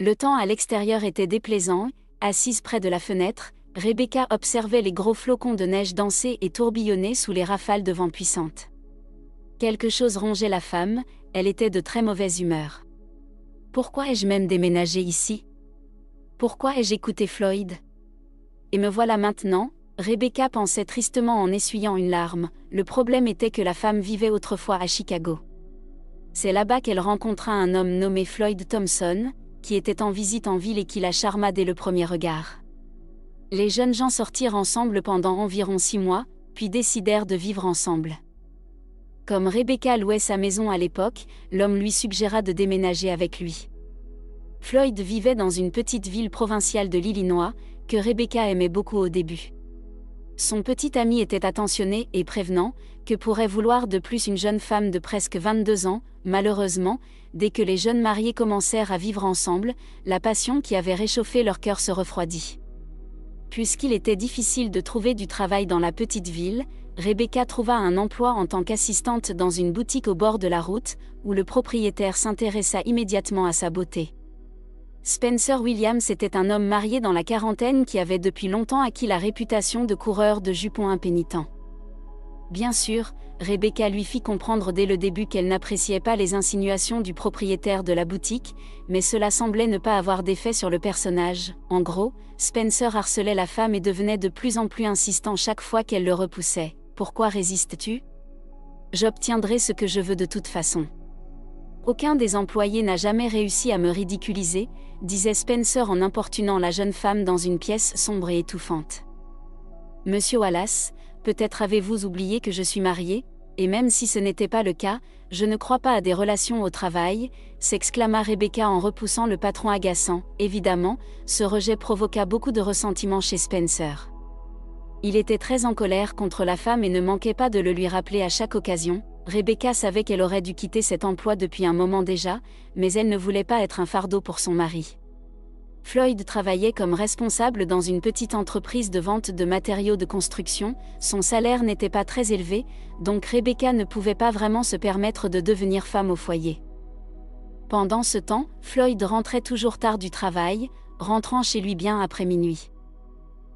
Le temps à l'extérieur était déplaisant, assise près de la fenêtre, Rebecca observait les gros flocons de neige danser et tourbillonner sous les rafales de vent puissantes. Quelque chose rongeait la femme, elle était de très mauvaise humeur. Pourquoi ai-je même déménagé ici? Pourquoi ai-je écouté Floyd? Et me voilà maintenant, Rebecca pensait tristement en essuyant une larme, le problème était que la femme vivait autrefois à Chicago. C'est là-bas qu'elle rencontra un homme nommé Floyd Thompson, qui était en visite en ville et qui la charma dès le premier regard. Les jeunes gens sortirent ensemble pendant environ 6 mois, puis décidèrent de vivre ensemble. Comme Rebecca louait sa maison à l'époque, l'homme lui suggéra de déménager avec lui. Floyd vivait dans une petite ville provinciale de l'Illinois, que Rebecca aimait beaucoup au début. Son petit ami était attentionné et prévenant, que pourrait vouloir de plus une jeune femme de presque 22 ans, malheureusement, dès que les jeunes mariés commencèrent à vivre ensemble, la passion qui avait réchauffé leur cœur se refroidit. Puisqu'il était difficile de trouver du travail dans la petite ville, Rebecca trouva un emploi en tant qu'assistante dans une boutique au bord de la route, où le propriétaire s'intéressa immédiatement à sa beauté. Spencer Williams était un homme marié dans la quarantaine qui avait depuis longtemps acquis la réputation de coureur de jupons impénitent. Bien sûr, Rebecca lui fit comprendre dès le début qu'elle n'appréciait pas les insinuations du propriétaire de la boutique, mais cela semblait ne pas avoir d'effet sur le personnage. En gros, Spencer harcelait la femme et devenait de plus en plus insistant chaque fois qu'elle le repoussait. « Pourquoi résistes-tu? J'obtiendrai ce que je veux de toute façon. » Aucun des employés n'a jamais réussi à me ridiculiser, disait Spencer en importunant la jeune femme dans une pièce sombre et étouffante. Monsieur Wallace, peut-être avez-vous oublié que je suis mariée, et même si ce n'était pas le cas, je ne crois pas à des relations au travail, s'exclama Rebecca en repoussant le patron agaçant. Évidemment, ce rejet provoqua beaucoup de ressentiment chez Spencer. Il était très en colère contre la femme et ne manquait pas de le lui rappeler à chaque occasion. Rebecca savait qu'elle aurait dû quitter cet emploi depuis un moment déjà, mais elle ne voulait pas être un fardeau pour son mari. Floyd travaillait comme responsable dans une petite entreprise de vente de matériaux de construction, son salaire n'était pas très élevé, donc Rebecca ne pouvait pas vraiment se permettre de devenir femme au foyer. Pendant ce temps, Floyd rentrait toujours tard du travail, rentrant chez lui bien après minuit.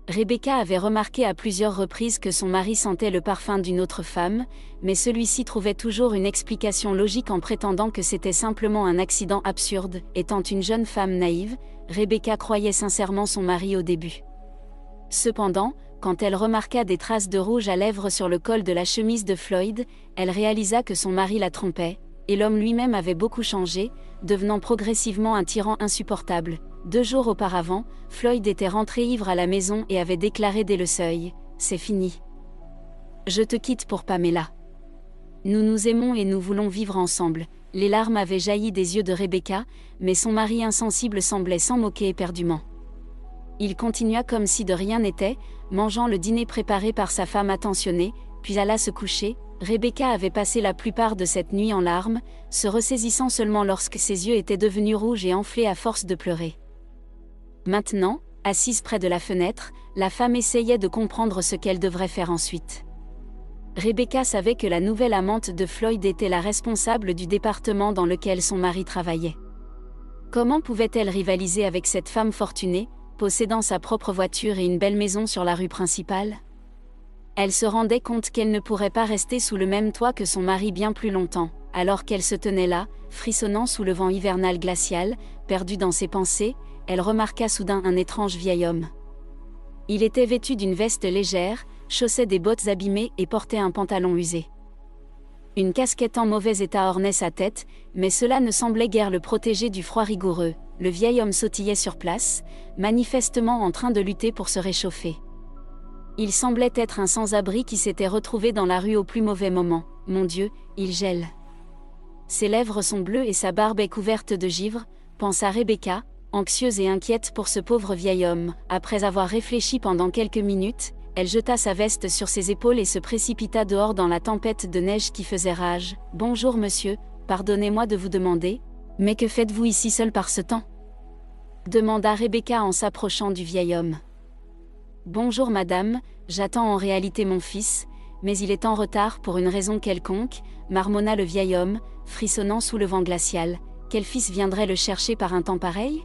Rebecca avait remarqué à plusieurs reprises que son mari sentait le parfum d'une autre femme, mais celui-ci trouvait toujours une explication logique en prétendant que c'était simplement un accident absurde. Étant une jeune femme naïve, Rebecca croyait sincèrement son mari au début. Cependant, quand elle remarqua des traces de rouge à lèvres sur le col de la chemise de Floyd, elle réalisa que son mari la trompait, et l'homme lui-même avait beaucoup changé, devenant progressivement un tyran insupportable. 2 jours auparavant, Floyd était rentré ivre à la maison et avait déclaré dès le seuil « C'est fini. Je te quitte pour Pamela. Nous nous aimons et nous voulons vivre ensemble. » Les larmes avaient jailli des yeux de Rebecca, mais son mari insensible semblait s'en moquer éperdument. Il continua comme si de rien n'était, mangeant le dîner préparé par sa femme attentionnée, puis alla se coucher. Rebecca avait passé la plupart de cette nuit en larmes, se ressaisissant seulement lorsque ses yeux étaient devenus rouges et enflés à force de pleurer. Maintenant, assise près de la fenêtre, la femme essayait de comprendre ce qu'elle devrait faire ensuite. Rebecca savait que la nouvelle amante de Floyd était la responsable du département dans lequel son mari travaillait. Comment pouvait-elle rivaliser avec cette femme fortunée, possédant sa propre voiture et une belle maison sur la rue principale? Elle se rendait compte qu'elle ne pourrait pas rester sous le même toit que son mari bien plus longtemps, alors qu'elle se tenait là, frissonnant sous le vent hivernal glacial, perdue dans ses pensées, elle remarqua soudain un étrange vieil homme. Il était vêtu d'une veste légère, chaussait des bottes abîmées et portait un pantalon usé. Une casquette en mauvais état ornait sa tête, mais cela ne semblait guère le protéger du froid rigoureux. Le vieil homme sautillait sur place, manifestement en train de lutter pour se réchauffer. Il semblait être un sans-abri qui s'était retrouvé dans la rue au plus mauvais moment. Mon Dieu, il gèle. Ses lèvres sont bleues et sa barbe est couverte de givre, pensa Rebecca, anxieuse et inquiète pour ce pauvre vieil homme. Après avoir réfléchi pendant quelques minutes, elle jeta sa veste sur ses épaules et se précipita dehors dans la tempête de neige qui faisait rage. « Bonjour monsieur, pardonnez-moi de vous demander, mais que faites-vous ici seul par ce temps ?» demanda Rebecca en s'approchant du vieil homme. « Bonjour madame, j'attends en réalité mon fils, mais il est en retard pour une raison quelconque, » marmonna le vieil homme, frissonnant sous le vent glacial. « Quel fils viendrait le chercher par un temps pareil ?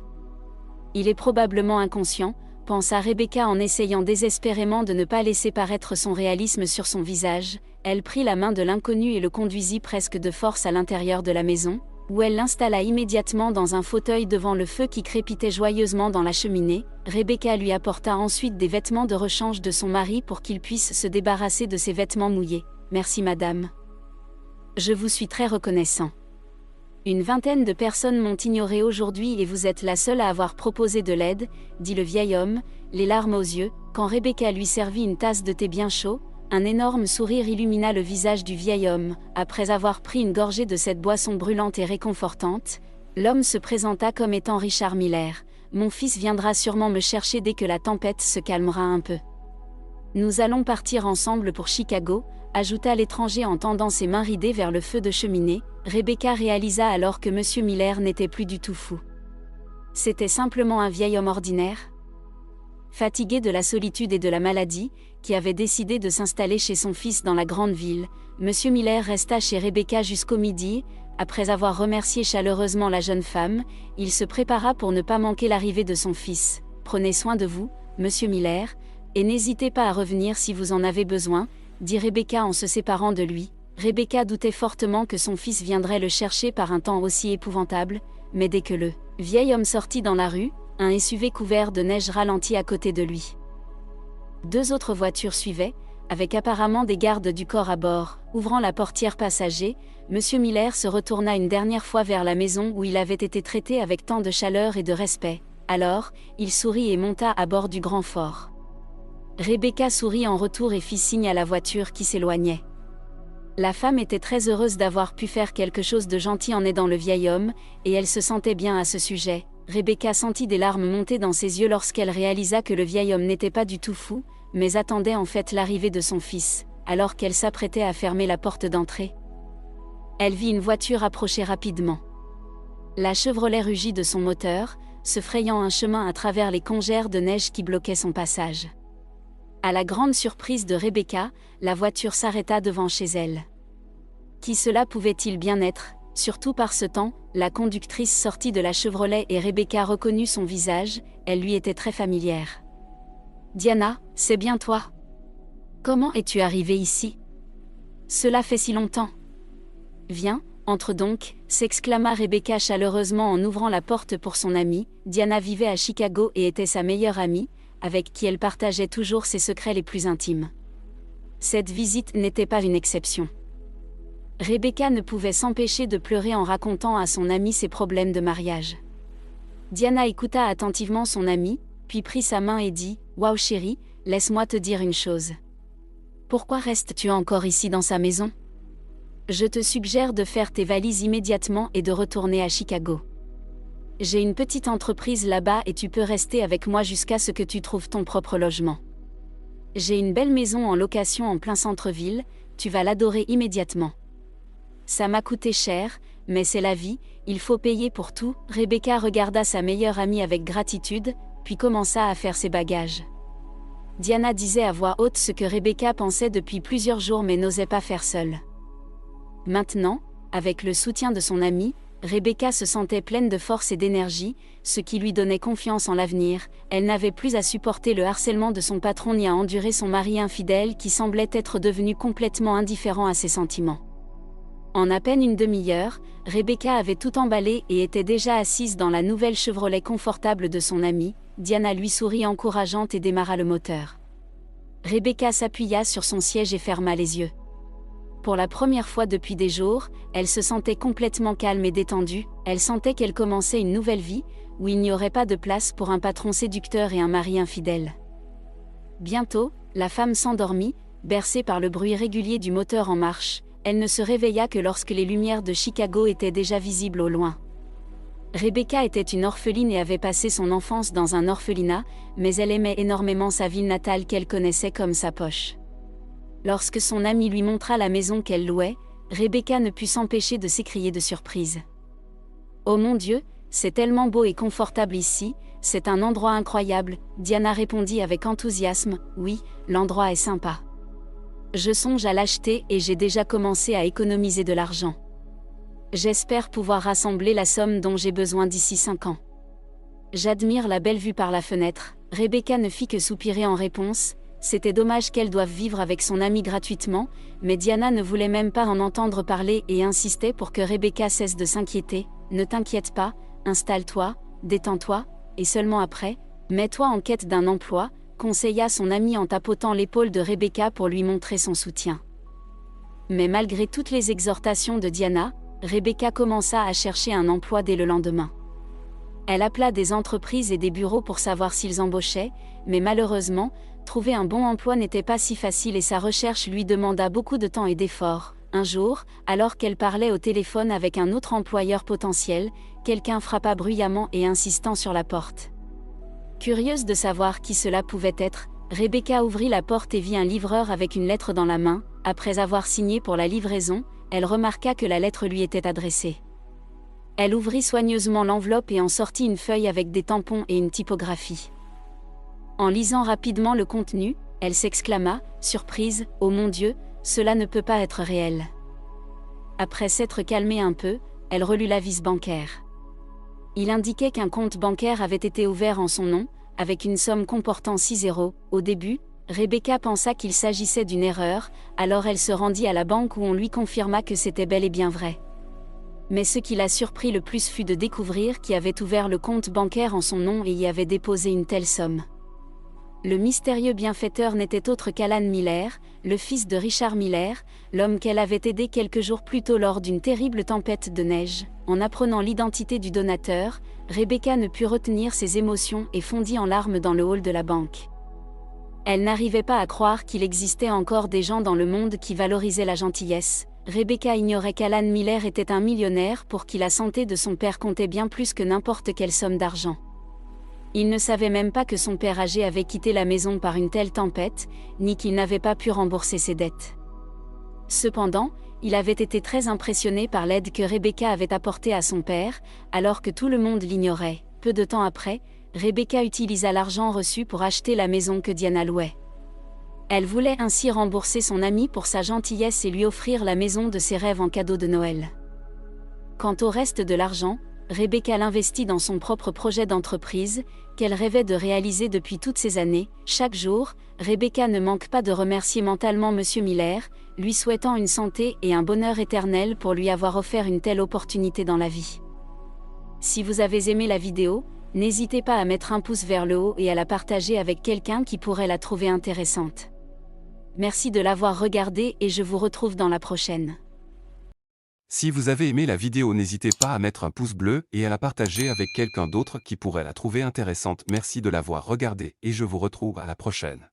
Il est probablement inconscient, pensa Rebecca en essayant désespérément de ne pas laisser paraître son réalisme sur son visage. Elle prit la main de l'inconnu et le conduisit presque de force à l'intérieur de la maison, où elle l'installa immédiatement dans un fauteuil devant le feu qui crépitait joyeusement dans la cheminée. Rebecca lui apporta ensuite des vêtements de rechange de son mari pour qu'il puisse se débarrasser de ses vêtements mouillés. « Merci madame. Je vous suis très reconnaissant. Une vingtaine de personnes m'ont ignoré aujourd'hui et vous êtes la seule à avoir proposé de l'aide, dit le vieil homme, les larmes aux yeux, quand Rebecca lui servit une tasse de thé bien chaud. Un énorme sourire illumina le visage du vieil homme. Après avoir pris une gorgée de cette boisson brûlante et réconfortante, l'homme se présenta comme étant Richard Miller. « Mon fils viendra sûrement me chercher dès que la tempête se calmera un peu. Nous allons partir ensemble pour Chicago », ajouta l'étranger en tendant ses mains ridées vers le feu de cheminée. Rebecca réalisa alors que M. Miller n'était plus du tout fou. C'était simplement un vieil homme ordinaire, fatigué de la solitude et de la maladie, qui avait décidé de s'installer chez son fils dans la grande ville. M. Miller resta chez Rebecca jusqu'au midi. Après avoir remercié chaleureusement la jeune femme, il se prépara pour ne pas manquer l'arrivée de son fils. « Prenez soin de vous, M. Miller, et n'hésitez pas à revenir si vous en avez besoin », dit Rebecca en se séparant de lui. Rebecca doutait fortement que son fils viendrait le chercher par un temps aussi épouvantable, mais dès que le vieil homme sortit dans la rue, un SUV couvert de neige ralentit à côté de lui. 2 autres voitures suivaient, avec apparemment des gardes du corps à bord. Ouvrant la portière passager, M. Miller se retourna une dernière fois vers la maison où il avait été traité avec tant de chaleur et de respect. Alors, il sourit et monta à bord du grand fort. Rebecca sourit en retour et fit signe à la voiture qui s'éloignait. La femme était très heureuse d'avoir pu faire quelque chose de gentil en aidant le vieil homme, et elle se sentait bien à ce sujet. Rebecca sentit des larmes monter dans ses yeux lorsqu'elle réalisa que le vieil homme n'était pas du tout fou, mais attendait en fait l'arrivée de son fils, alors qu'elle s'apprêtait à fermer la porte d'entrée. Elle vit une voiture approcher rapidement. La Chevrolet rugit de son moteur, se frayant un chemin à travers les congères de neige qui bloquaient son passage. À la grande surprise de Rebecca, la voiture s'arrêta devant chez elle. Qui cela pouvait-il bien être? Surtout par ce temps, la conductrice sortit de la Chevrolet et Rebecca reconnut son visage. Elle lui était très familière. « Diana, c'est bien toi. Comment es-tu arrivée ici? Cela fait si longtemps. »« Viens, entre donc », s'exclama Rebecca chaleureusement en ouvrant la porte pour son amie. Diana vivait à Chicago et était sa meilleure amie, avec qui elle partageait toujours ses secrets les plus intimes. Cette visite n'était pas une exception. Rebecca ne pouvait s'empêcher de pleurer en racontant à son amie ses problèmes de mariage. Diana écouta attentivement son amie, puis prit sa main et dit « Waouh chérie, laisse-moi te dire une chose. Pourquoi restes-tu encore ici dans sa maison? Je te suggère de faire tes valises immédiatement et de retourner à Chicago. J'ai une petite entreprise là-bas et tu peux rester avec moi jusqu'à ce que tu trouves ton propre logement. J'ai une belle maison en location en plein centre-ville, tu vas l'adorer immédiatement. Ça m'a coûté cher, mais c'est la vie, il faut payer pour tout. » Rebecca regarda sa meilleure amie avec gratitude, puis commença à faire ses bagages. Diana disait à voix haute ce que Rebecca pensait depuis plusieurs jours mais n'osait pas faire seule. Maintenant, avec le soutien de son amie, Rebecca se sentait pleine de force et d'énergie, ce qui lui donnait confiance en l'avenir. Elle n'avait plus à supporter le harcèlement de son patron ni à endurer son mari infidèle qui semblait être devenu complètement indifférent à ses sentiments. En à peine une demi-heure, Rebecca avait tout emballé et était déjà assise dans la nouvelle Chevrolet confortable de son amie. Diana lui sourit encourageante et démarra le moteur. Rebecca s'appuya sur son siège et ferma les yeux. Pour la première fois depuis des jours, elle se sentait complètement calme et détendue. Elle sentait qu'elle commençait une nouvelle vie, où il n'y aurait pas de place pour un patron séducteur et un mari infidèle. Bientôt, la femme s'endormit, bercée par le bruit régulier du moteur en marche. Elle ne se réveilla que lorsque les lumières de Chicago étaient déjà visibles au loin. Rebecca était une orpheline et avait passé son enfance dans un orphelinat, mais elle aimait énormément sa ville natale qu'elle connaissait comme sa poche. Lorsque son amie lui montra la maison qu'elle louait, Rebecca ne put s'empêcher de s'écrier de surprise. « Oh mon Dieu, c'est tellement beau et confortable ici, c'est un endroit incroyable », Diana répondit avec enthousiasme. « Oui, l'endroit est sympa. Je songe à l'acheter et j'ai déjà commencé à économiser de l'argent. J'espère pouvoir rassembler la somme dont j'ai besoin d'ici 5 ans. J'admire la belle vue par la fenêtre. Rebecca ne fit que soupirer en réponse. C'était dommage qu'elle doive vivre avec son amie gratuitement, mais Diana ne voulait même pas en entendre parler et insistait pour que Rebecca cesse de s'inquiéter. Ne t'inquiète pas, installe-toi, détends-toi, et seulement après, mets-toi en quête d'un emploi, conseilla son amie en tapotant l'épaule de Rebecca pour lui montrer son soutien. Mais malgré toutes les exhortations de Diana, Rebecca commença à chercher un emploi dès le lendemain. Elle appela des entreprises et des bureaux pour savoir s'ils embauchaient, mais malheureusement, trouver un bon emploi n'était pas si facile et sa recherche lui demanda beaucoup de temps et d'efforts. Un jour, alors qu'elle parlait au téléphone avec un autre employeur potentiel, quelqu'un frappa bruyamment et insistant sur la porte. Curieuse de savoir qui cela pouvait être, Rebecca ouvrit la porte et vit un livreur avec une lettre dans la main. Après avoir signé pour la livraison, elle remarqua que la lettre lui était adressée. Elle ouvrit soigneusement l'enveloppe et en sortit une feuille avec des tampons et une typographie. En lisant rapidement le contenu, elle s'exclama, surprise, « Oh mon Dieu, cela ne peut pas être réel !» Après s'être calmée un peu, elle relut l'avis bancaire. Il indiquait qu'un compte bancaire avait été ouvert en son nom, avec une somme comportant 6 zéros. Au début, Rebecca pensa qu'il s'agissait d'une erreur, alors elle se rendit à la banque où on lui confirma que c'était bel et bien vrai. Mais ce qui la surprit le plus fut de découvrir qui avait ouvert le compte bancaire en son nom et y avait déposé une telle somme. Le mystérieux bienfaiteur n'était autre qu'Alan Miller, le fils de Richard Miller, l'homme qu'elle avait aidé quelques jours plus tôt lors d'une terrible tempête de neige. En apprenant l'identité du donateur, Rebecca ne put retenir ses émotions et fondit en larmes dans le hall de la banque. Elle n'arrivait pas à croire qu'il existait encore des gens dans le monde qui valorisaient la gentillesse. Rebecca ignorait qu'Alan Miller était un millionnaire pour qui la santé de son père comptait bien plus que n'importe quelle somme d'argent. Il ne savait même pas que son père âgé avait quitté la maison par une telle tempête, ni qu'il n'avait pas pu rembourser ses dettes. Cependant, il avait été très impressionné par l'aide que Rebecca avait apportée à son père, alors que tout le monde l'ignorait. Peu de temps après, Rebecca utilisa l'argent reçu pour acheter la maison que Diana louait. Elle voulait ainsi rembourser son ami pour sa gentillesse et lui offrir la maison de ses rêves en cadeau de Noël. Quant au reste de l'argent, Rebecca l'investit dans son propre projet d'entreprise, qu'elle rêvait de réaliser depuis toutes ces années. Chaque jour, Rebecca ne manque pas de remercier mentalement M. Miller, lui souhaitant une santé et un bonheur éternel pour lui avoir offert une telle opportunité dans la vie. Si vous avez aimé la vidéo, n'hésitez pas à mettre un pouce vers le haut et à la partager avec quelqu'un qui pourrait la trouver intéressante. Merci de l'avoir regardée et je vous retrouve dans la prochaine. Si vous avez aimé la vidéo, n'hésitez pas à mettre un pouce bleu et à la partager avec quelqu'un d'autre qui pourrait la trouver intéressante. Merci de l'avoir regardée et je vous retrouve à la prochaine.